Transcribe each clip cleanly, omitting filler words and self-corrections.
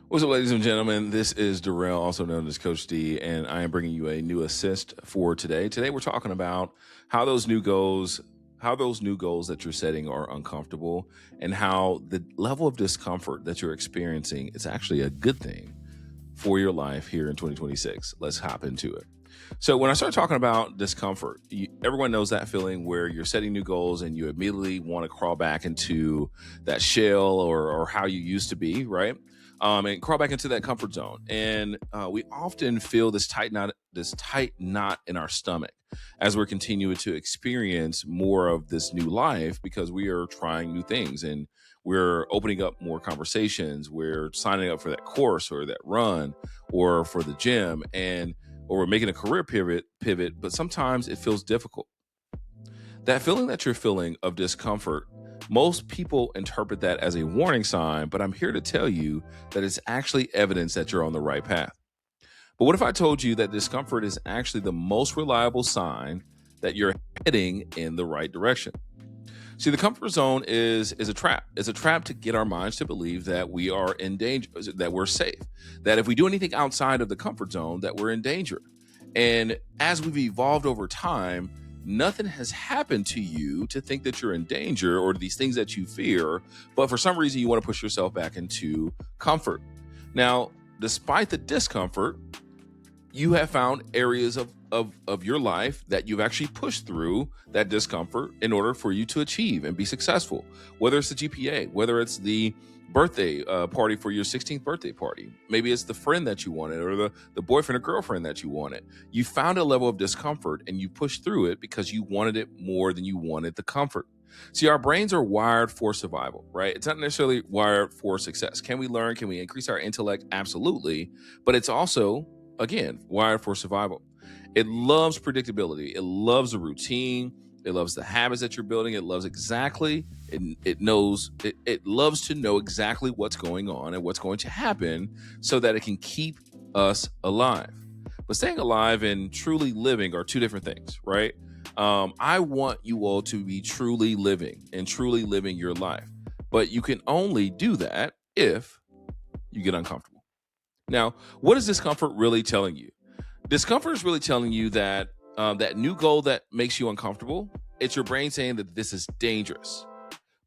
What's up, ladies and gentlemen? This is Darrell, also known as Coach D, and I am bringing you a new assist for today. Today, we're talking about how those new goals that you're setting are uncomfortable, and how the level of discomfort that you're experiencing is actually a good thing for your life here in 2026. Let's hop into it. So when I start talking about discomfort, everyone knows that feeling where you're setting new goals and you immediately want to crawl back into that shell or how you used to be, right? And crawl back into that comfort zone. And we often feel this tight knot in our stomach as we're continuing to experience more of this new life because we are trying new things and we're opening up more conversations. We're signing up for that course or that run or for the gym, or we're making a career pivot, but sometimes it feels difficult. That feeling that you're feeling of discomfort, most people interpret that as a warning sign, but I'm here to tell you that it's actually evidence that you're on the right path. But what if I told you that discomfort is actually the most reliable sign that you're heading in the right direction? See, the comfort zone is a trap. It's a trap to get our minds to believe that we are in danger, that we're safe, that if we do anything outside of the comfort zone, that we're in danger. And as we've evolved over time, nothing has happened to you to think that you're in danger or these things that you fear, but for some reason you want to push yourself back into comfort. Now, despite the discomfort, you have found areas of your life that you've actually pushed through that discomfort in order for you to achieve and be successful, whether it's the GPA, whether it's the birthday party for your 16th birthday party. Maybe it's the friend that you wanted or the boyfriend or girlfriend that you wanted. You found a level of discomfort and you pushed through it because you wanted it more than you wanted the comfort. See, our brains are wired for survival, right? It's not necessarily wired for success. Can we learn? Can we increase our intellect? Absolutely. But it's also, again, wired for survival. It loves predictability. It loves a routine. It loves the habits that you're building. It loves it loves to know exactly what's going on and what's going to happen so that it can keep us alive. But staying alive and truly living are two different things, right? I want you all to be truly living your life. But you can only do that if you get uncomfortable. Now, what is discomfort really telling you? Discomfort is really telling you that that new goal that makes you uncomfortable, it's your brain saying that this is dangerous.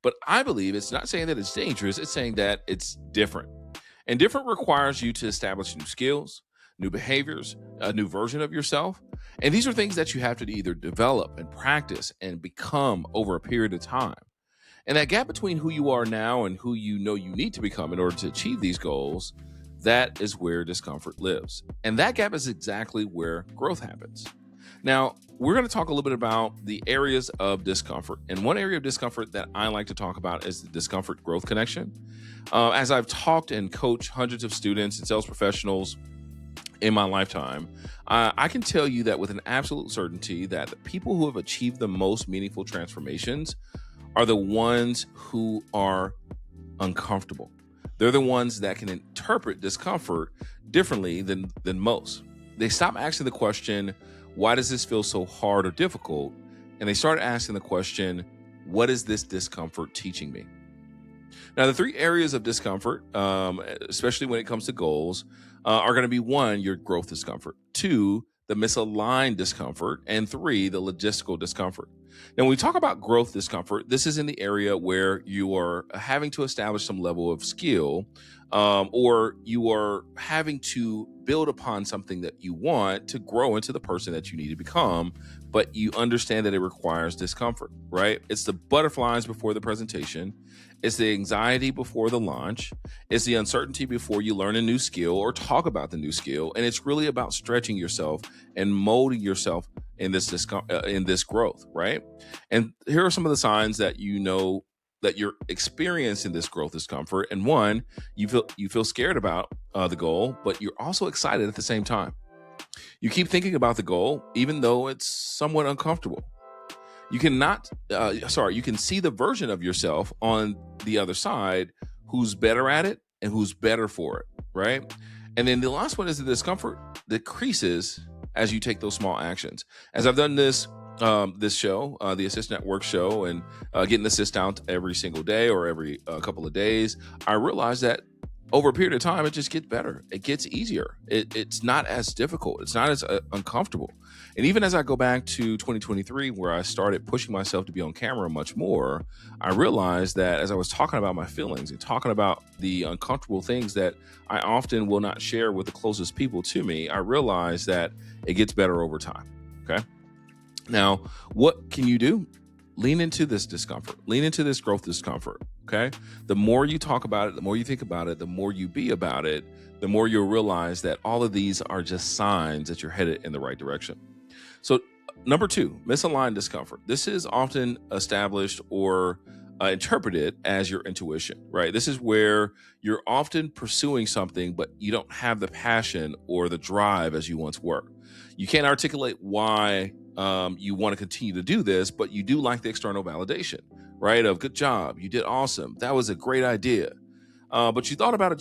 But I believe it's not saying that it's dangerous, it's saying that it's different. And different requires you to establish new skills, new behaviors, a new version of yourself. And these are things that you have to either develop and practice and become over a period of time. And that gap between who you are now and who you know you need to become in order to achieve these goals, that is where discomfort lives. And that gap is exactly where growth happens. Now, we're going to talk a little bit about the areas of discomfort. And one area of discomfort that I like to talk about is the Discomfort-Growth Connection. As I've talked and coached hundreds of students and sales professionals in my lifetime, I can tell you that with an absolute certainty that the people who have achieved the most meaningful transformations are the ones who are uncomfortable. They're the ones that can interpret discomfort differently than most. They stop asking the question, why does this feel so hard or difficult? And they start asking the question, what is this discomfort teaching me? Now, the three areas of discomfort, especially when it comes to goals, are going to be 1, your growth discomfort, 2, the misaligned discomfort, and 3, the logistical discomfort. Now, when we talk about growth discomfort, this is in the area where you are having to establish some level of skill, or you are having to build upon something that you want to grow into the person that you need to become, but you understand that it requires discomfort, right? It's the butterflies before the presentation. It's the anxiety before the launch. It's the uncertainty before you learn a new skill or talk about the new skill. And it's really about stretching yourself and molding yourself in this growth, right? And here are some of the signs that you know that you're experiencing this growth discomfort. And 1, you feel scared about the goal, but you're also excited at the same time. You keep thinking about the goal, even though it's somewhat uncomfortable. You can see the version of yourself on the other side who's better at it and who's better for it, right? And then the last one is the discomfort decreases as you take those small actions. As I've done this show, the Assist Network show, and getting assist out every single day or every couple of days, I realized that over a period of time, it just gets better. It gets easier. It's not as difficult. It's not as uncomfortable. And even as I go back to 2023, where I started pushing myself to be on camera much more, I realized that as I was talking about my feelings and talking about the uncomfortable things that I often will not share with the closest people to me, I realized that it gets better over time. Okay. Now, what can you do? Lean into this discomfort. Lean into this growth discomfort. Okay. The more you talk about it, the more you think about it, the more you be about it, the more you'll realize that all of these are just signs that you're headed in the right direction. So, number 2, misaligned discomfort. This is often established or interpreted as your intuition, right? This is where you're often pursuing something, but you don't have the passion or the drive as you once were. You can't articulate why you want to continue to do this, but you do like the external validation, right? Of good job, you did awesome, that was a great idea. But you thought about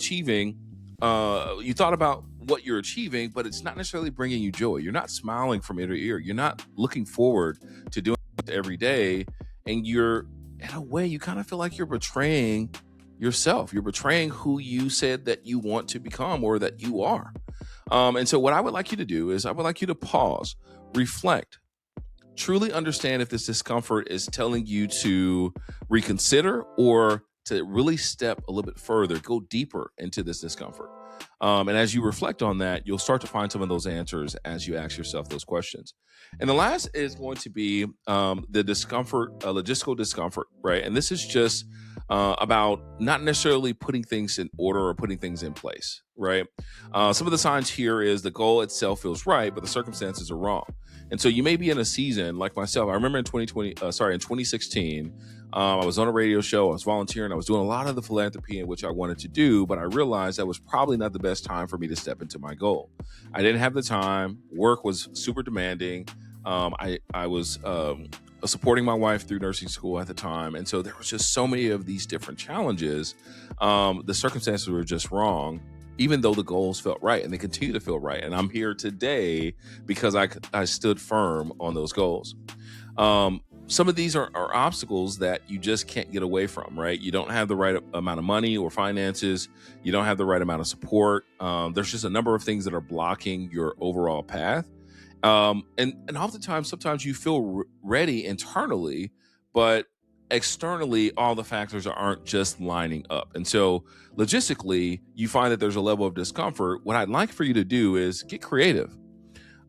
what you're achieving, but it's not necessarily bringing you joy. You're not smiling from ear to ear. You're not looking forward to doing it every day. And you're, in a way, you kind of feel like you're betraying yourself. You're betraying who you said that you want to become or that you are. And so what I would like you to do is I would like you to pause, reflect, truly understand if this discomfort is telling you to reconsider or to really step a little bit further, go deeper into this discomfort. And as you reflect on that, you'll start to find some of those answers as you ask yourself those questions. And the last is going to be the discomfort, logistical discomfort, right? And this is just about not necessarily putting things in order or putting things in place, right? Some of the signs here is the goal itself feels right, but the circumstances are wrong. And so you may be in a season like myself. I remember in 2016, I was on a radio show, I was volunteering, I was doing a lot of the philanthropy in which I wanted to do, but I realized that was probably not the best time for me to step into my goal. I didn't have the time. Work was super demanding. I was supporting my wife through nursing school at the time. And so there was just so many of these different challenges. The circumstances were just wrong, even though the goals felt right, and they continue to feel right. And I'm here today because I stood firm on those goals. Some of these are obstacles that you just can't get away from, right? You don't have the right amount of money or finances. You don't have the right amount of support. There's just a number of things that are blocking your overall path. And oftentimes, sometimes you feel ready internally, but externally, all the factors aren't just lining up. And so logistically, you find that there's a level of discomfort. What I'd like for you to do is get creative.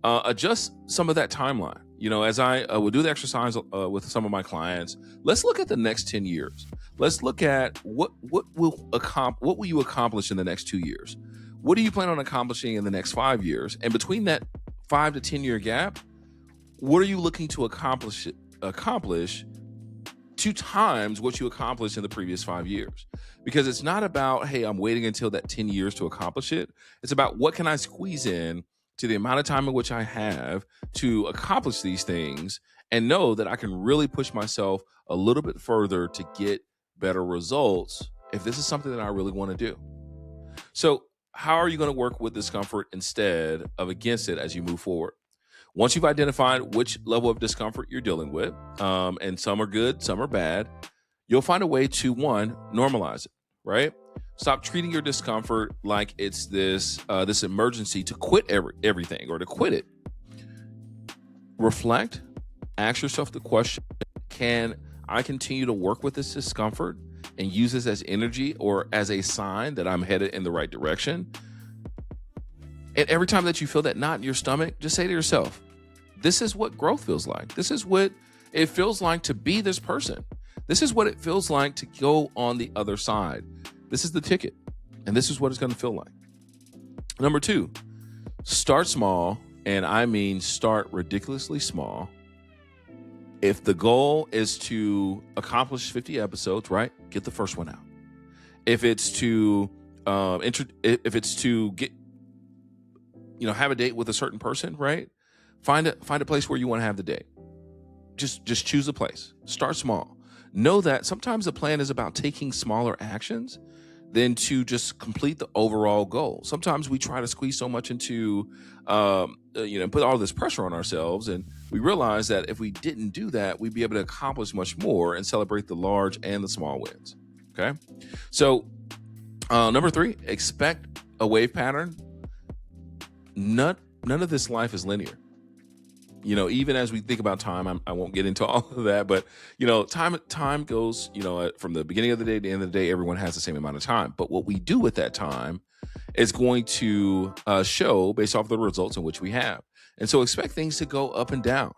Adjust some of that timeline. As I would do the exercise with some of my clients, let's look at the next 10 years. Let's look at what will you accomplish in the next 2 years? What do you plan on accomplishing in the next 5 years? And between that 5 to 10 year gap, what are you looking to accomplish 2 times what you accomplished in the previous 5 years? Because it's not about, hey, I'm waiting until that 10 years to accomplish it. It's about what can I squeeze in to the amount of time in which I have to accomplish these things, and know that I can really push myself a little bit further to get better results if this is something that I really want to do. So how are you going to work with discomfort instead of against it as you move forward? Once you've identified which level of discomfort you're dealing with, and some are good, some are bad, you'll find a way to, one, normalize it, right? Stop treating your discomfort like it's this emergency to quit everything or to quit it. Reflect, ask yourself the question, can I continue to work with this discomfort and use this as energy or as a sign that I'm headed in the right direction? And every time that you feel that knot in your stomach, just say to yourself, this is what growth feels like. This is what it feels like to be this person. This is what it feels like to go on the other side. This is the ticket, and this is what it's going to feel like. Number 2, start small, and I mean start ridiculously small. If the goal is to accomplish 50 episodes, right, get the first one out. If it's to get, have a date with a certain person, right? Find a place where you want to have the date. Just choose a place. Start small. Know that sometimes the plan is about taking smaller actions than to just complete the overall goal. Sometimes we try to squeeze so much into, put all this pressure on ourselves, and we realize that if we didn't do that, we'd be able to accomplish much more and celebrate the large and the small wins. Okay, so Number 3, expect a wave pattern. None of this life is linear. Even as we think about time, I won't get into all of that, but time goes, from the beginning of the day to the end of the day, everyone has the same amount of time. But what we do with that time is going to show based off the results in which we have. And so expect things to go up and down.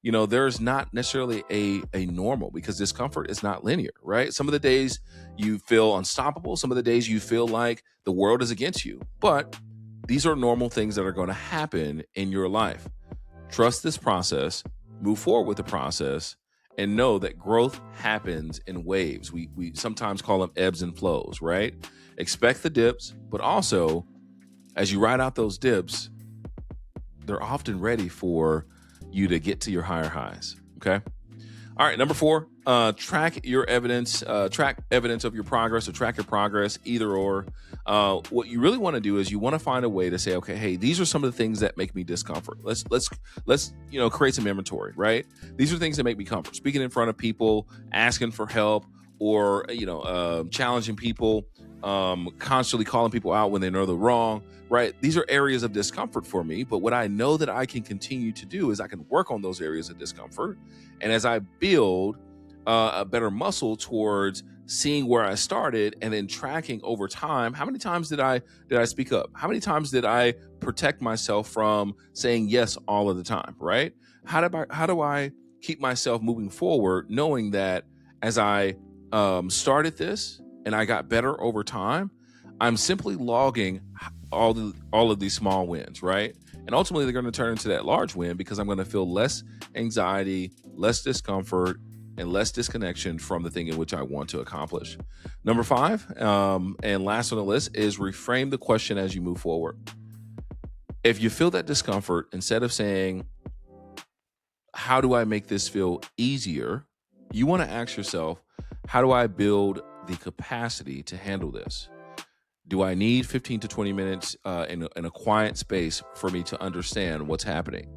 There's not necessarily a normal, because discomfort is not linear, right? Some of the days you feel unstoppable. Some of the days you feel like the world is against you. But these are normal things that are going to happen in your life. Trust this process, move forward with the process, and know that growth happens in waves. We sometimes call them ebbs and flows, right? Expect the dips, but also as you ride out those dips, they're often ready for you to get to your higher highs. Okay. All right. Number 4, track your evidence, track evidence of your progress, or track your progress, either or. What you really want to do is you want to find a way to say, okay, hey, these are some of the things that make me discomfort. Let's create some inventory, right? These are things that make me comfort. Speaking in front of people, asking for help, or, challenging people, constantly calling people out when they know they're wrong, right? These are areas of discomfort for me. But what I know that I can continue to do is I can work on those areas of discomfort. And as I build a better muscle towards seeing where I started and then tracking over time, how many times did I speak up? How many times did I protect myself from saying yes all of the time, right? How do I keep myself moving forward, knowing that as I started this and I got better over time, I'm simply logging all of these small wins, right? And ultimately they're going to turn into that large win, because I'm going to feel less anxiety, less discomfort, and less disconnection from the thing in which I want to accomplish. Number 5, and last on the list, is reframe the question as you move forward. If you feel that discomfort, instead of saying, how do I make this feel easier? You want to ask yourself, how do I build the capacity to handle this? Do I need 15 to 20 minutes in a quiet space for me to understand what's happening?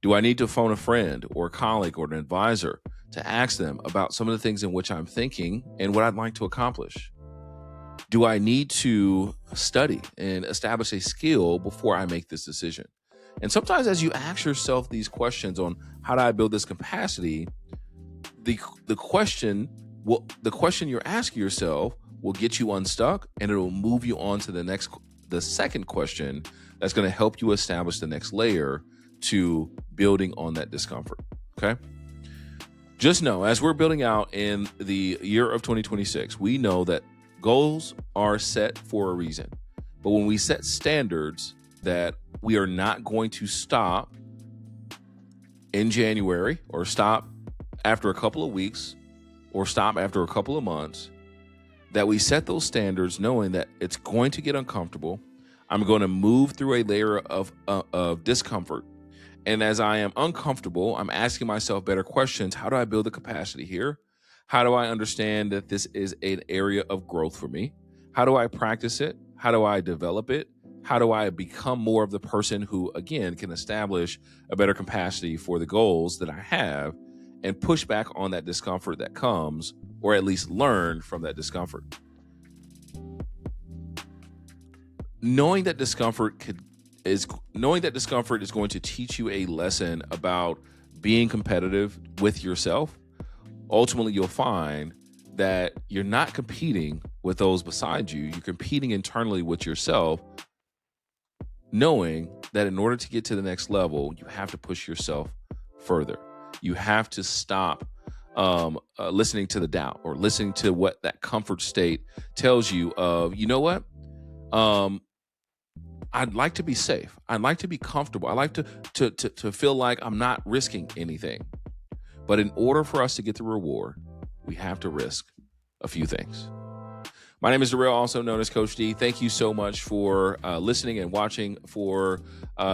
Do I need to phone a friend or a colleague or an advisor to ask them about some of the things in which I'm thinking and what I'd like to accomplish? Do I need to study and establish a skill before I make this decision? And sometimes as you ask yourself these questions on how do I build this capacity, the question you're asking yourself will get you unstuck, and it will move you on to the second question that's going to help you establish the next layer to building on that discomfort. Okay. Just know, as we're building out in the year of 2026, we know that goals are set for a reason. But when we set standards that we are not going to stop in January, or stop after a couple of weeks, or stop after a couple of months, that we set those standards knowing that it's going to get uncomfortable. I'm going to move through a layer of discomfort. And as I am uncomfortable, I'm asking myself better questions. How do I build the capacity here? How do I understand that this is an area of growth for me? How do I practice it? How do I develop it? How do I become more of the person who, again, can establish a better capacity for the goals that I have, and push back on that discomfort that comes, or at least learn from that discomfort? Knowing that discomfort is going to teach you a lesson about being competitive with yourself. Ultimately, you'll find that you're not competing with those beside you. You're competing internally with yourself, knowing that in order to get to the next level, you have to push yourself further. You have to stop listening to the doubt, or listening to what that comfort state tells you of, you know what? I'd like to be safe. I'd like to be comfortable. I like to feel like I'm not risking anything. But in order for us to get the reward, we have to risk a few things. My name is Darrell, also known as Coach D. Thank you so much for listening and watching for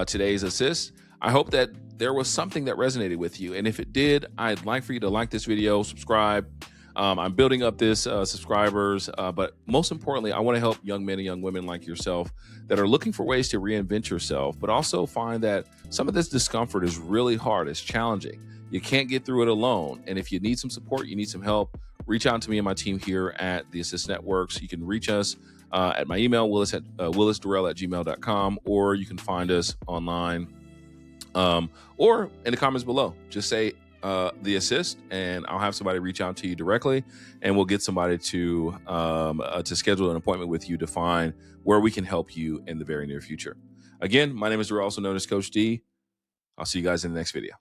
today's assist. I hope that there was something that resonated with you. And if it did, I'd like for you to like this video, subscribe. I'm building up this subscribers, but most importantly, I want to help young men and young women like yourself that are looking for ways to reinvent yourself, but also find that some of this discomfort is really hard. It's challenging. You can't get through it alone. And if you need some support, you need some help, reach out to me and my team here at the Assist Networks. You can reach us at my email, willisdarrell@gmail.com, or you can find us online or in the comments below. Just say the assist, and I'll have somebody reach out to you directly, and we'll get somebody to schedule an appointment with you to find where we can help you in the very near future. Again, my name is Darrell, also known as Coach D. I'll see you guys in the next video.